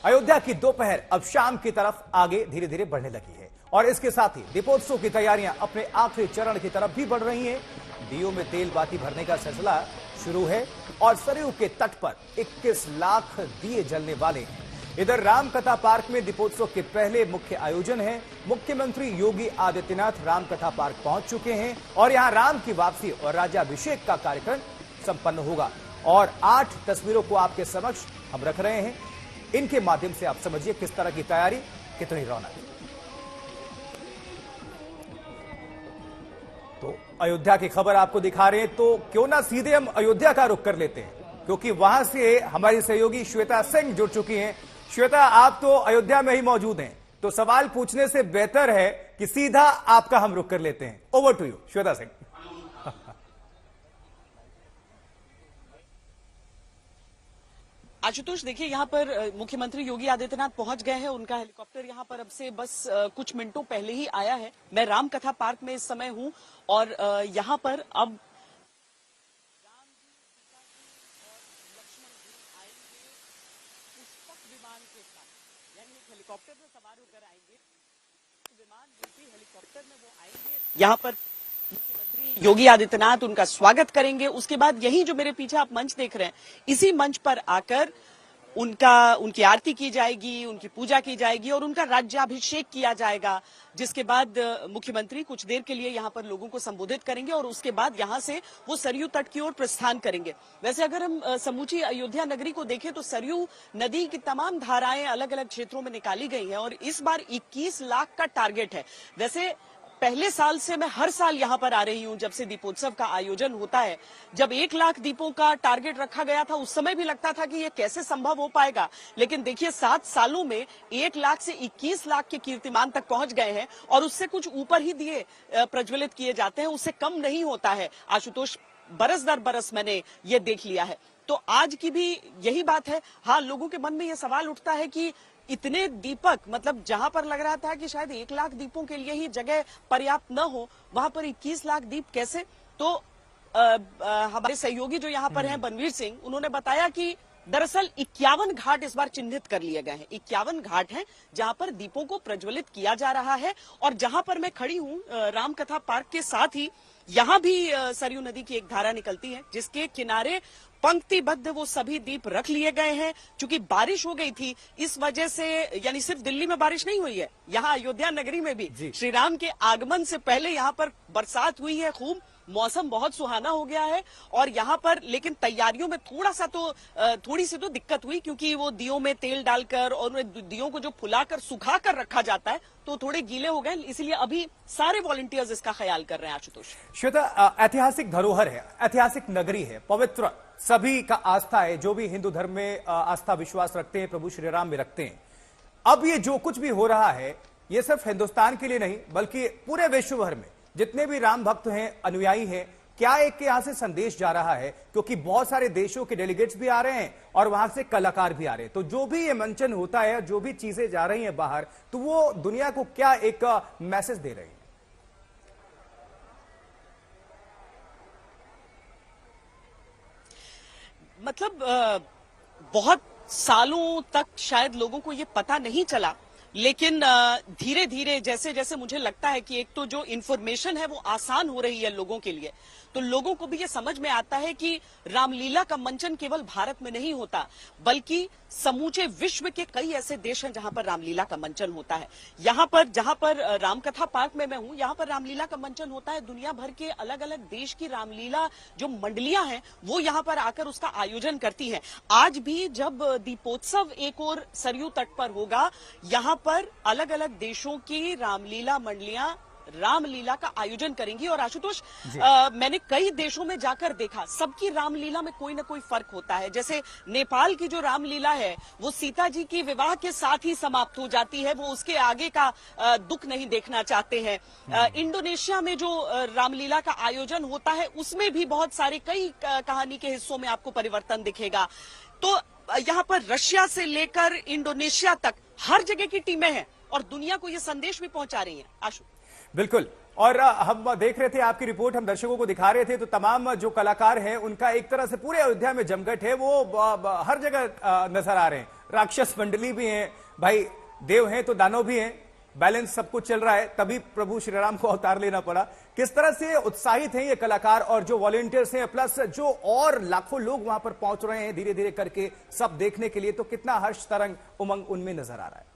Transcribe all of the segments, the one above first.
अयोध्या की दोपहर अब शाम की तरफ आगे धीरे धीरे बढ़ने लगी है और इसके साथ ही दीपोत्सव की तैयारियां अपने आखिरी चरण की तरफ भी बढ़ रही हैं। दियों में तेल बाती भरने का सिलसिला शुरू है और सरयू के तट पर 21 लाख दिए जलने वाले हैं। इधर रामकथा पार्क में दीपोत्सव के पहले मुख्य आयोजन है। मुख्यमंत्री योगी आदित्यनाथ रामकथा पार्क पहुंच चुके हैं और यहां राम की वापसी और राज्याभिषेक का कार्यक्रम संपन्न होगा और 8 तस्वीरों को आपके समक्ष हम रख रहे हैं। इनके माध्यम से आप समझिए किस तरह की तैयारी, कितनी रौनक। तो अयोध्या की खबर आपको दिखा रहे हैं, तो क्यों ना सीधे हम अयोध्या का रुख कर लेते हैं, क्योंकि वहां से हमारी सहयोगी श्वेता सिंह जुड़ चुकी हैं। श्वेता, आप तो अयोध्या में ही मौजूद हैं, तो सवाल पूछने से बेहतर है कि सीधा आपका हम रुख कर लेते हैं। Over to you Shweta Singh. Ashutosh, देखिए यहाँ पर मुख्यमंत्री योगी आदित्यनाथ पहुंच गए हैं। उनका हेलीकॉप्टर यहाँ पर अब से बस कुछ मिनटों पहले ही आया है। मैं रामकथा पार्क में इस समय हूँ और यहाँ पर अब राम जी, सीता जी और लक्ष्मण जी आएंगे पुष्पक विमान के साथ, यानी एक हेलीकॉप्टर में सवार होकर आएंगे। विमान रूपी हेलीकॉप्टर में वो आएंगे। यहाँ पर मुख्यमंत्री योगी आदित्यनाथ उनका स्वागत करेंगे। उसके बाद यही जो मेरे पीछे आप मंच देख रहे हैं, इसी मंच पर आकर उनकी आरती की जाएगी, उनकी पूजा की जाएगी और उनका राज्याभिषेक किया जाएगा। जिसके बाद मुख्यमंत्री कुछ देर के लिए यहाँ पर लोगों को संबोधित करेंगे और उसके बाद यहाँ से वो सरयू तट की ओर प्रस्थान करेंगे। वैसे अगर हम समूची अयोध्या नगरी को देखें तो सरयू नदी की तमाम धाराएं अलग अलग क्षेत्रों में निकाली गई हैं और इस बार 21 लाख का टारगेट है। वैसे पहले साल से मैं हर साल यहाँ पर आ रही हूँ जब से दीपोत्सव का आयोजन होता है। जब 1 लाख दीपों का टारगेट रखा गया था उस समय भी लगता था कि ये कैसे संभव हो पाएगा, लेकिन देखिए 7 सालों में 1 लाख से 21 लाख के कीर्तिमान तक पहुंच गए हैं और उससे कुछ ऊपर ही दिए प्रज्वलित किए जाते हैं, उससे कम नहीं होता है। आशुतोष, बरस दर बरस मैंने ये देख लिया है। तो आज की भी यही बात है। हाँ, लोगों के मन में यह सवाल उठता है कि इतने दीपक, मतलब जहां पर लग रहा था कि शायद 1 लाख दीपों के लिए ही जगह पर्याप्त न हो, वहां पर 21 लाख दीप कैसे? तो हमारे सहयोगी जो यहाँ पर हैं बनवीर सिंह, उन्होंने बताया कि दरअसल 51 घाट इस बार चिन्हित कर लिए गए हैं। 51 घाट हैं जहां पर दीपों को प्रज्वलित किया जा रहा है और जहां पर मैं खड़ी हूँ रामकथा पार्क के साथ ही यहाँ भी सरयू नदी की एक धारा निकलती है जिसके किनारे पंक्तिबद्ध वो सभी दीप रख लिए गए हैं। चूंकि बारिश हो गई थी इस वजह से, यानी सिर्फ दिल्ली में बारिश नहीं हुई है, यहाँ अयोध्या नगरी में भी श्री राम के आगमन से पहले यहाँ पर बरसात हुई है खूब। मौसम बहुत सुहाना हो गया है और यहाँ पर लेकिन तैयारियों में थोड़ी सी तो दिक्कत हुई, क्योंकि वो दियों में तेल डालकर और दियों को जो फुलाकर सुखाकर रखा जाता है तो थोड़े गीले हो गए, इसलिए अभी सारे वॉलंटियर्स इसका ख्याल कर रहे हैं। आशुतोष, श्वेता, ऐतिहासिक धरोहर है, ऐतिहासिक नगरी है, पवित्र सभी का आस्था है। जो भी हिंदू धर्म में आस्था विश्वास रखते हैं, प्रभु श्री राम में रखते हैं। अब ये जो कुछ भी हो रहा है ये सिर्फ हिंदुस्तान के लिए नहीं बल्कि पूरे विश्व भर में जितने भी राम भक्त हैं, अनुयायी हैं, क्या एक यहां से संदेश जा रहा है? क्योंकि बहुत सारे देशों के डेलीगेट्स भी आ रहे हैं और वहां से कलाकार भी आ रहे हैं, तो जो भी ये मंचन होता है, जो भी चीजें जा रही हैं बाहर, तो वो दुनिया को क्या एक मैसेज दे रही है? मतलब बहुत सालों तक शायद लोगों को ये पता नहीं चला, लेकिन धीरे धीरे जैसे जैसे मुझे लगता है कि एक तो जो इन्फॉर्मेशन है वो आसान हो रही है लोगों के लिए, तो लोगों को भी ये समझ में आता है कि रामलीला का मंचन केवल भारत में नहीं होता बल्कि समूचे विश्व के कई ऐसे देश हैं जहां पर रामलीला का मंचन होता है। यहाँ पर जहां पर रामकथा पार्क में मैं हूं, यहाँ पर रामलीला का मंचन होता है। दुनिया भर के अलग अलग देश की रामलीला जो मंडलियां हैं वो यहाँ पर आकर उसका आयोजन करती हैं। आज भी जब दीपोत्सव एक और सरयू तट पर होगा, यहाँ पर अलग अलग देशों की रामलीला मंडलियां रामलीला का आयोजन करेंगी। और आशुतोष, मैंने कई देशों में जाकर देखा, सबकी रामलीला में कोई ना कोई फर्क होता है। जैसे नेपाल की जो रामलीला है वो सीता जी की विवाह के साथ ही समाप्त हो जाती है, वो उसके आगे का दुख नहीं देखना चाहते हैं। इंडोनेशिया में जो रामलीला का आयोजन होता है उसमें भी बहुत सारे कई कहानी के हिस्सों में आपको परिवर्तन दिखेगा। तो यहाँ पर रशिया से लेकर इंडोनेशिया तक हर जगह की टीमें हैं और दुनिया को ये संदेश भी पहुंचा रही हैं। आशु, बिल्कुल। और हम देख रहे थे आपकी रिपोर्ट, हम दर्शकों को दिखा रहे थे, तो तमाम जो कलाकार हैं उनका एक तरह से पूरे अयोध्या में जमघट है, वो हर जगह नजर आ रहे हैं। राक्षस मंडली भी हैं, भाई देव हैं तो दानव भी हैं, बैलेंस सब कुछ चल रहा है, तभी प्रभु श्री राम को अवतार लेना पड़ा। किस तरह से उत्साहित हैं ये कलाकार और जो वॉलंटियर्स हैं, प्लस जो और लाखों लोग वहां पर पहुंच रहे हैं धीरे धीरे करके सब देखने के लिए, तो कितना हर्ष तरंग उमंग उनमें नजर आ रहा है।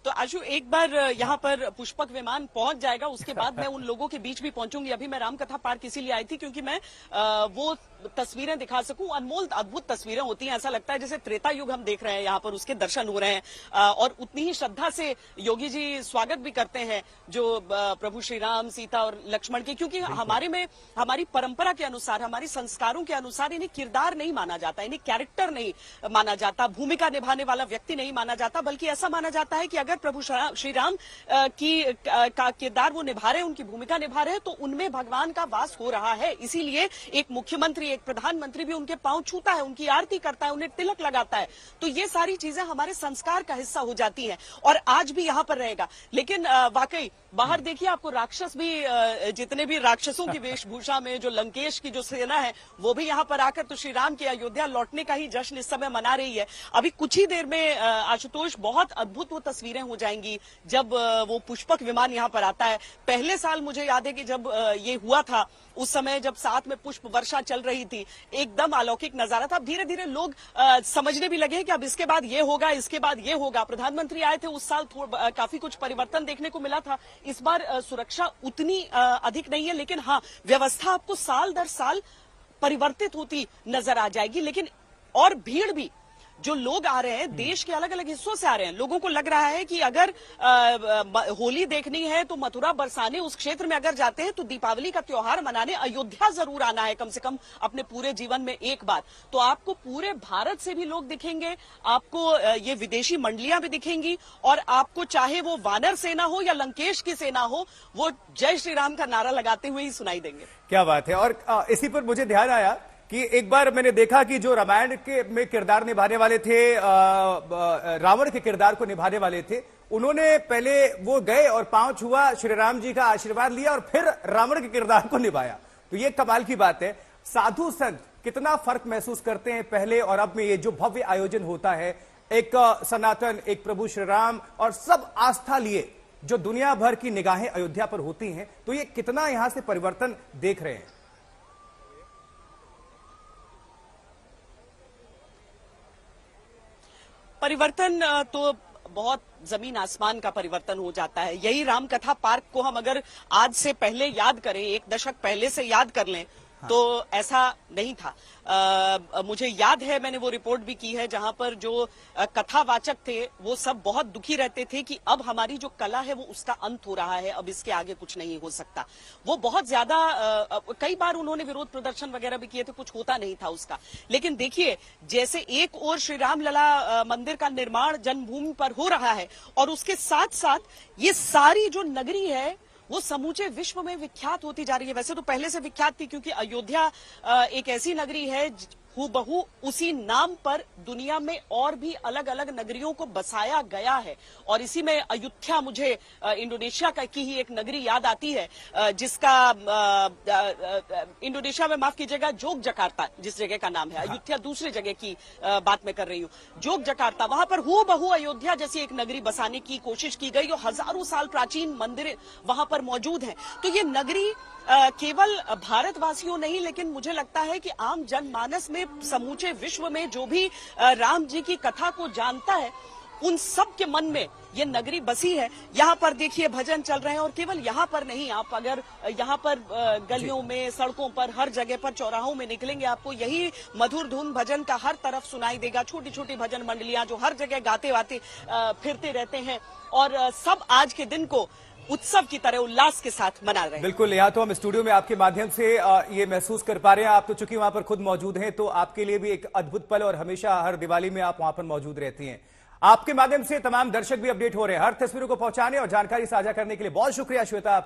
तो आशु, एक बार यहाँ पर पुष्पक विमान पहुंच जाएगा, उसके बाद मैं उन लोगों के बीच भी पहुंचूंगी। अभी मैं रामकथा पार्क इसीलिए आई थी क्योंकि मैं वो तस्वीरें दिखा सकूं। अनमोल अद्भुत तस्वीरें होती हैं, ऐसा लगता है जैसे त्रेता युग हम देख रहे हैं यहाँ पर, उसके दर्शन हो रहे हैं। और उतनी ही श्रद्धा से योगी जी स्वागत भी करते हैं जो प्रभु श्री राम, सीता और लक्ष्मण के, क्योंकि हमारी परंपरा के अनुसार, हमारी संस्कारों के अनुसार इन्हें किरदार नहीं माना जाता, इन्हें कैरेक्टर नहीं माना जाता, भूमिका निभाने वाला व्यक्ति नहीं माना जाता, बल्कि ऐसा माना जाता है कि अगर प्रभु श्री राम का किरदार वो निभा रहे हैं, उनकी भूमिका निभा रहे हैं, तो उनमें भगवान का वास हो रहा है। इसीलिए एक मुख्यमंत्री, एक प्रधानमंत्री भी उनके पांव छूता है, उनकी आरती करता है, उन्हें तिलक लगाता है। तो ये सारी चीजें हमारे संस्कार का हिस्सा हो जाती हैं और आज भी यहाँ पर रहेगा। लेकिन वाकई बाहर देखिए, आपको राक्षस भी, जितने भी राक्षसों की वेशभूषा में जो लंकेश की जो सेना है, वो भी यहाँ पर आकर तो श्री राम के अयोध्या लौटने का ही जश्न इस समय मना रही है। अभी कुछ ही देर में आशुतोष, बहुत अद्भुत वो तस्वीरें हो जाएंगी जब वो पुष्पक विमान यहाँ पर आता है। पहले साल मुझे याद है कि जब ये हुआ था, उस समय जब साथ में पुष्प वर्षा चल रही थी, एकदम अलौकिक नजारा था। धीरे धीरे लोग समझने भी लगे कि अब इसके बाद ये होगा, इसके बाद ये होगा। प्रधानमंत्री आए थे उस साल, काफी कुछ परिवर्तन देखने को मिला था। इस बार सुरक्षा उतनी अधिक नहीं है, लेकिन हाँ, व्यवस्था आपको साल दर साल परिवर्तित होती नजर आ जाएगी। लेकिन और भीड़ भी, जो लोग आ रहे हैं देश के अलग अलग हिस्सों से आ रहे हैं, लोगों को लग रहा है कि अगर होली देखनी है तो मथुरा बरसाने उस क्षेत्र में अगर जाते हैं, तो दीपावली का त्योहार मनाने अयोध्या जरूर आना है कम से कम अपने पूरे जीवन में एक बार। तो आपको पूरे भारत से भी लोग दिखेंगे, आपको ये विदेशी मंडलियां भी दिखेंगी, और आपको चाहे वो वानर सेना हो या लंकेश की सेना हो, वो जय श्री राम का नारा लगाते हुए ही सुनाई देंगे। क्या बात है। और इसी पर मुझे ध्यान आया कि एक बार मैंने देखा कि जो रामायण के में किरदार निभाने वाले थे, रावण के किरदार को निभाने वाले थे, उन्होंने पहले वो गए और पांव छुआ, श्री राम जी का आशीर्वाद लिया और फिर रावण के किरदार को निभाया। तो ये कमाल की बात है। साधु संत कितना फर्क महसूस करते हैं पहले और अब में। ये जो भव्य आयोजन होता है, एक सनातन, एक प्रभु श्री राम और सब आस्था लिए जो दुनिया भर की निगाहें अयोध्या पर होती हैं, तो ये कितना यहां से परिवर्तन देख रहे हैं। परिवर्तन तो बहुत जमीन आसमान का परिवर्तन हो जाता है। यही रामकथा पार्क को हम अगर आज से पहले याद करें, एक दशक पहले से याद कर लें, तो ऐसा नहीं था। मुझे याद है, मैंने वो रिपोर्ट भी की है, जहां पर जो कथावाचक थे वो सब बहुत दुखी रहते थे कि अब हमारी जो कला है वो उसका अंत हो रहा है, अब इसके आगे कुछ नहीं हो सकता। वो बहुत ज्यादा, कई बार उन्होंने विरोध प्रदर्शन वगैरह भी किए थे, कुछ होता नहीं था उसका। लेकिन देखिए, जैसे एक ओर श्री राम लला मंदिर का निर्माण जन्मभूमि पर हो रहा है, और उसके साथ साथ ये सारी जो नगरी है वो समूचे विश्व में विख्यात होती जा रही है। वैसे तो पहले से विख्यात थी, क्योंकि अयोध्या एक ऐसी नगरी है हूबहू उसी नाम पर दुनिया में और भी अलग अलग नगरियों को बसाया गया है। और इसी में अयोध्या, मुझे इंडोनेशिया की ही एक नगरी याद आती है, जिसका इंडोनेशिया में, माफ कीजिएगा, जोग जकार्ता जिस जगह का नाम है। अयोध्या दूसरी जगह की बात मैं कर रही हूँ, जोग जकार्ता। वहां पर हूबहू अयोध्या जैसी एक नगरी बसाने की कोशिश की गई और हजारों साल प्राचीन मंदिर वहां पर मौजूद हैं। तो ये नगरी केवल भारतवासियों नहीं, लेकिन मुझे लगता है कि आम जनमानस में, समूचे विश्व में जो भी राम जी की कथा को जानता है, उन सब के मन में ये नगरी बसी है। यहाँ पर देखिए भजन चल रहे हैं, और केवल यहाँ पर नहीं, आप अगर यहाँ पर गलियों में, सड़कों पर, हर जगह पर, चौराहों में निकलेंगे, आपको यही मधुर धुन भजन का हर तरफ सुनाई देगा। छोटी छोटी भजन मंडलियां जो हर जगह गाते वाते फिरते रहते हैं, और सब आज के दिन को उत्सव की तरह उल्लास के साथ मना रहे हैं। बिल्कुल, यहाँ तो हम स्टूडियो में आपके माध्यम से ये महसूस कर पा रहे हैं। आप तो चूंकि वहां पर खुद मौजूद हैं, तो आपके लिए भी एक अद्भुत पल, और हमेशा हर दिवाली में आप वहां पर मौजूद रहती हैं। आपके माध्यम से तमाम दर्शक भी अपडेट हो रहे हैं। हर तस्वीरों को पहुंचाने और जानकारी साझा करने के लिए बहुत शुक्रिया श्वेता आपका।